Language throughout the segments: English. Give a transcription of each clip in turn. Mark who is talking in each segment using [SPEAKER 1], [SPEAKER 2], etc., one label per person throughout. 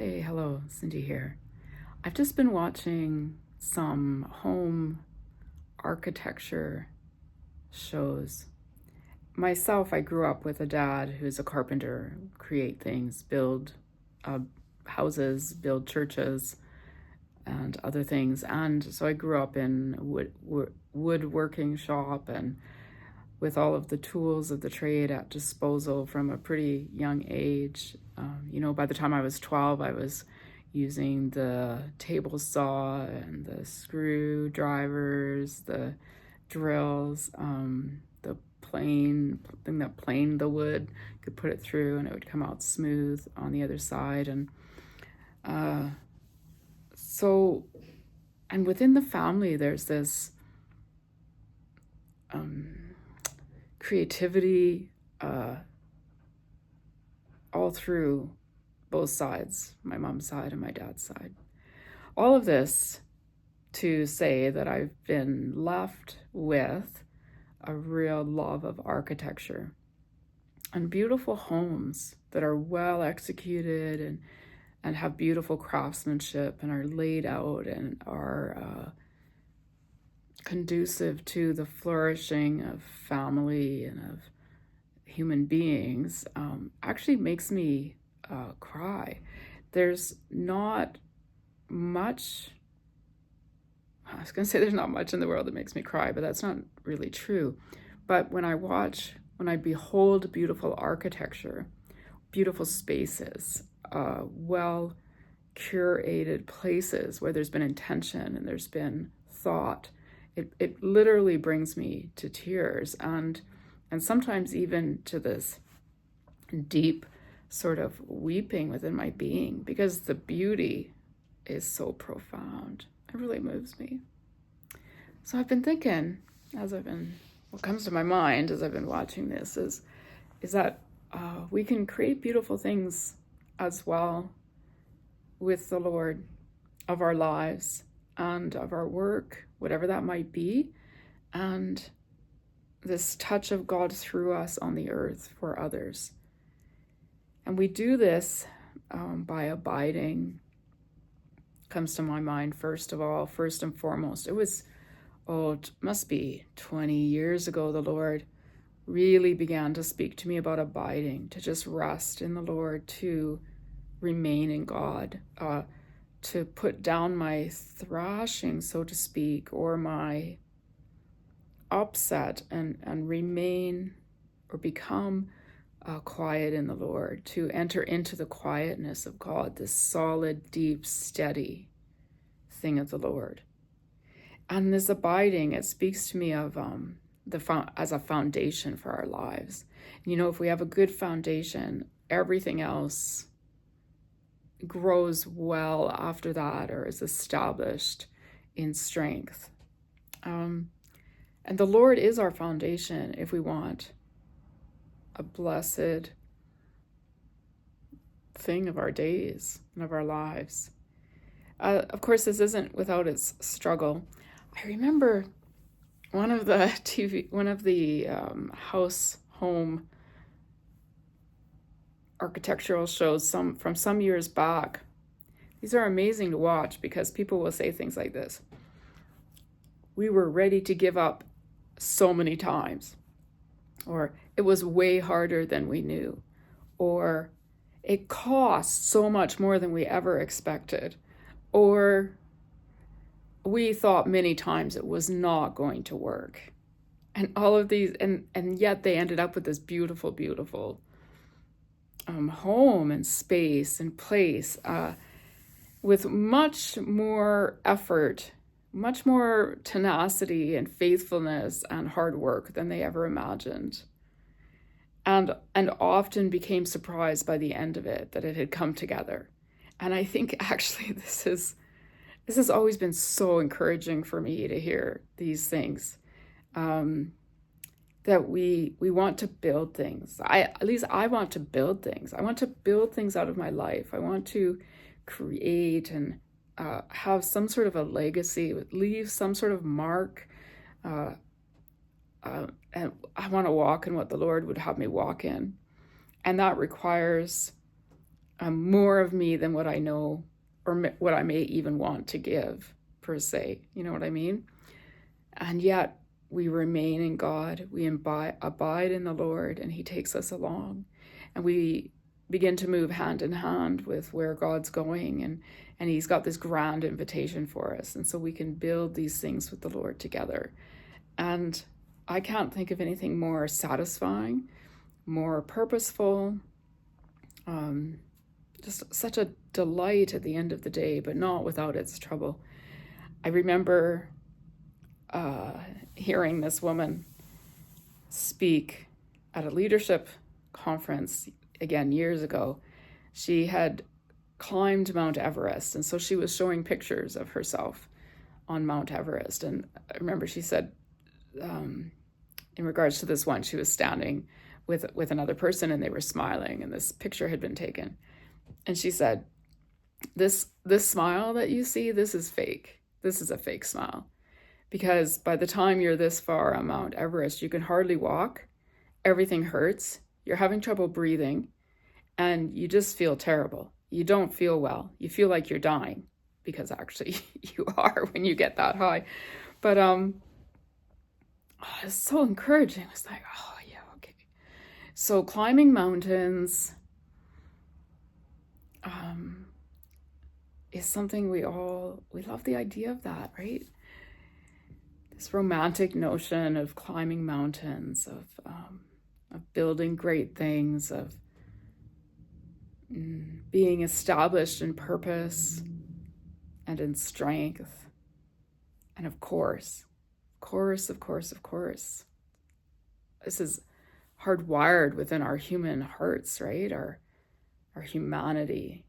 [SPEAKER 1] Hey, hello, Cindy here. I've just been watching some home architecture shows. Myself, I grew up with a dad who's a carpenter, create things, build uh, houses, build churches, and other things. And so I grew up in woodworking shop and with all of the tools of the trade at disposal from a pretty young age. By the time I was 12, I was using the table saw and the screwdrivers, the drills, the plane thing that planed the wood, could put it through and it would come out smooth on the other side. Uh, so, and within the family, there's this creativity all through both sides, my mom's side and my dad's side. All of this to say that I've been left with a real love of architecture and beautiful homes that are well executed and have beautiful craftsmanship and are laid out and are conducive to the flourishing of family and of human beings, actually makes me cry. There's not much, I was going to say there's not much in the world that makes me cry, but that's not really true. But when I behold beautiful architecture, beautiful spaces, well curated places where there's been intention and there's been thought, it literally brings me to tears and sometimes even to this deep sort of weeping within my being, because the beauty is so profound. It really moves me. So I've been thinking, what comes to my mind as I've been watching this is that we can create beautiful things as well with the Lord, of our lives and of our work, whatever that might be, and this touch of God through us on the earth for others. And we do this by abiding. Comes to my mind first and foremost. It must be 20 years ago, the Lord really began to speak to me about abiding, to just rest in the Lord, to remain in God, to put down my thrashing, so to speak, or my upset and remain or become quiet in the Lord, to enter into the quietness of God, this solid, deep, steady thing of the Lord. And this abiding, it speaks to me of as a foundation for our lives. If we have a good foundation, everything else grows well after that or is established in strength. And the Lord is our foundation if we want a blessed thing of our days and of our lives. Of course, this isn't without its struggle. I remember one of the home architectural shows from some years back. These are amazing to watch because people will say things like this: we were ready to give up so many times, or it was way harder than we knew, or it cost so much more than we ever expected, or we thought many times it was not going to work. And all of these, and yet they ended up with this beautiful, beautiful home and space and place with much more effort, much more tenacity and faithfulness and hard work than they ever imagined. And often became surprised by the end of it that it had come together. And I think actually this has always been so encouraging for me to hear these things. That we want to build things. At least I want to build things. I want to build things out of my life. I want to create and have some sort of a legacy, leave some sort of mark. And I want to walk in what the Lord would have me walk in. And that requires more of me than what I know or what I may even want to give, per se. You know what I mean? And yet we remain in God, we abide in the Lord, and He takes us along. And we begin to move hand in hand with where God's going, and He's got this grand invitation for us. And so we can build these things with the Lord together. And I can't think of anything more satisfying, more purposeful, just such a delight at the end of the day, but not without its trouble. I remember hearing this woman speak at a leadership conference, again, years ago. She had climbed Mount Everest, and so she was showing pictures of herself on Mount Everest. And I remember she said, in regards to this one, she was standing with another person, and they were smiling, and this picture had been taken. And she said, this smile that you see, this is fake. This is a fake smile. Because by the time you're this far on Mount Everest, you can hardly walk. Everything hurts. You're having trouble breathing. And you just feel terrible. You don't feel well. You feel like you're dying. Because actually you are when you get that high. But it's so encouraging. It's like, oh yeah, okay. So climbing mountains is something we love the idea of that, right? This romantic notion of climbing mountains, of building great things, of being established in purpose and in strength. And of course, this is hardwired within our human hearts, right? Our humanity.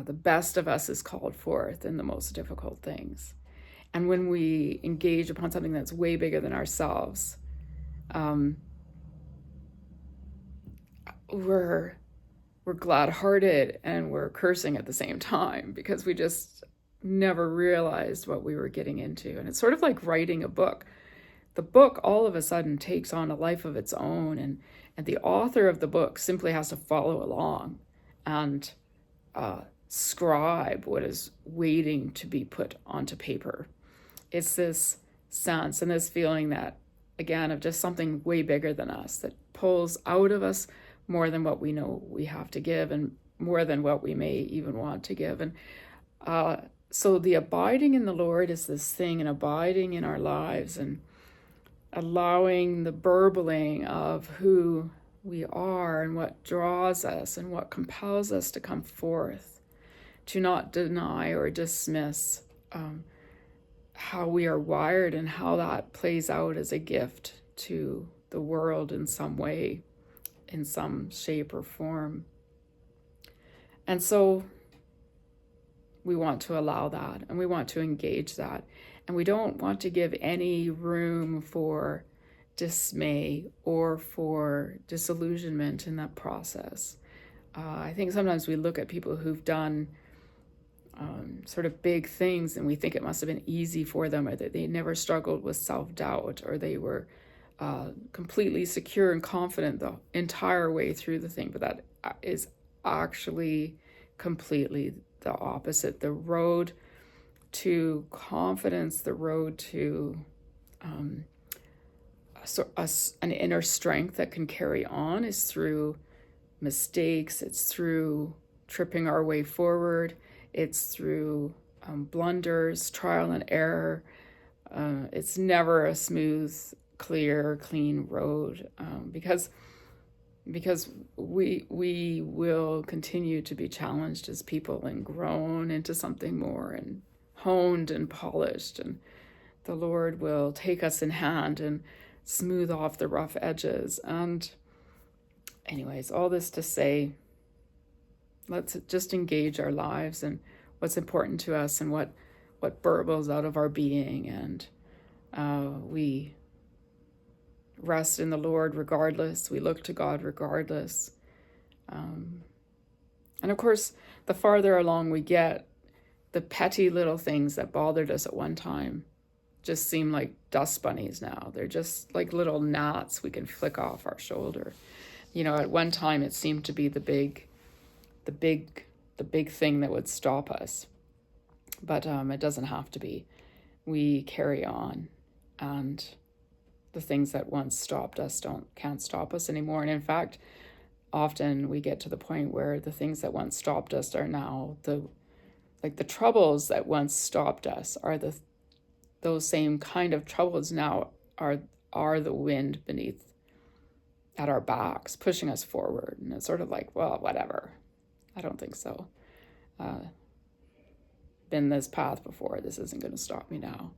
[SPEAKER 1] The best of us is called forth in the most difficult things. And when we engage upon something that's way bigger than ourselves, we're glad-hearted and we're cursing at the same time, because we just never realized what we were getting into. And it's sort of like writing a book. The book all of a sudden takes on a life of its own, and the author of the book simply has to follow along and scribe what is waiting to be put onto paper. It's this sense and this feeling that, again, of just something way bigger than us that pulls out of us more than what we know we have to give, and more than what we may even want to give. And so the abiding in the Lord is this thing, and abiding in our lives, and allowing the burbling of who we are and what draws us and what compels us to come forth, to not deny or dismiss how we are wired and how that plays out as a gift to the world in some way, in some shape or form. And so we want to allow that, and we want to engage that, and we don't want to give any room for dismay or for disillusionment in that process. I think sometimes we look at people who've done sort of big things, and we think it must have been easy for them, or that they never struggled with self-doubt, or they were completely secure and confident the entire way through the thing. But that is actually completely the opposite. The road to confidence, the road to an inner strength that can carry on, is through mistakes. It's through tripping our way forward. It's through blunders, trial and error. It's never a smooth, clear, clean road, because we will continue to be challenged as people and grown into something more and honed and polished, and the Lord will take us in hand and smooth off the rough edges. And anyways, all this to say, let's just engage our lives and what's important to us and what burbles out of our being, and we rest in the Lord regardless. We look to God regardless. And of course, the farther along we get, the petty little things that bothered us at one time just seem like dust bunnies now. They're just like little gnats we can flick off our shoulder. You know, at one time it seemed to be the the big thing that would stop us. But it doesn't have to be. We carry on, and the things that once stopped us can't stop us anymore. And in fact, often we get to the point where the things that once stopped us are now the troubles that once stopped us are those same kind of troubles now are the wind beneath at our backs, pushing us forward. And it's sort of like, well, whatever. I don't think so. Been this path before. This isn't going to stop me now.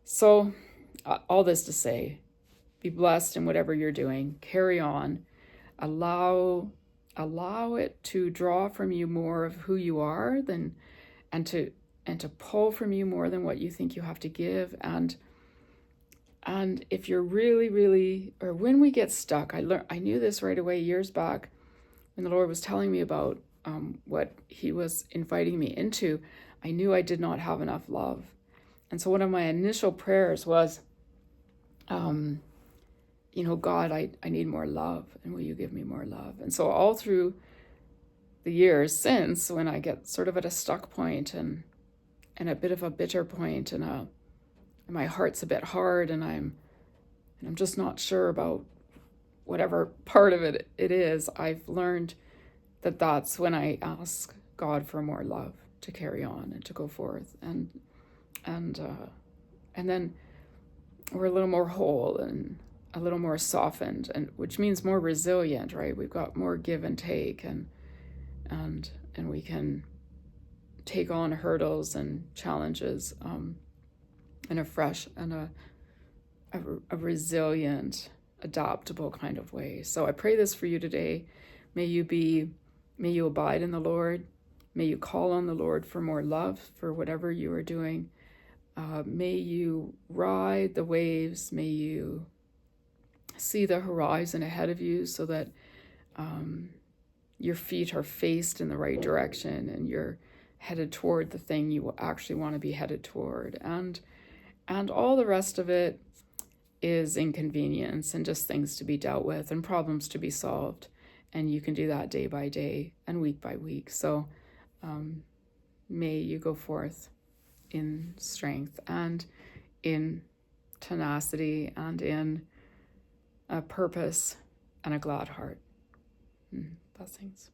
[SPEAKER 1] So all this to say, be blessed in whatever you're doing. Carry on. Allow it to draw from you more of who you are and to pull from you more than what you think you have to give. And if you're really, or when we get stuck, I knew this right away years back when the Lord was telling me about what he was inviting me into. I knew I did not have enough love. And so one of my initial prayers was, God, I need more love, and will you give me more love? And so all through the years since, when I get sort of at a stuck point and a bit of a bitter point, and my heart's a bit hard, and I'm just not sure about whatever part of it is, I've learned that that's when I ask God for more love to carry on and to go forth, and then we're a little more whole and a little more softened, and which means more resilient, right? We've got more give and take, and we can take on hurdles and challenges in a fresh and a resilient, adaptable kind of way. So I pray this for you today. May you abide in the Lord. May you call on the Lord for more love for whatever you are doing. May you ride the waves. May you see the horizon ahead of you so that your feet are faced in the right direction and you're headed toward the thing you actually want to be headed toward. And all the rest of it is inconvenience and just things to be dealt with and problems to be solved. And you can do that day by day and week by week. So may you go forth in strength and in tenacity and in a purpose and a glad heart. Blessings.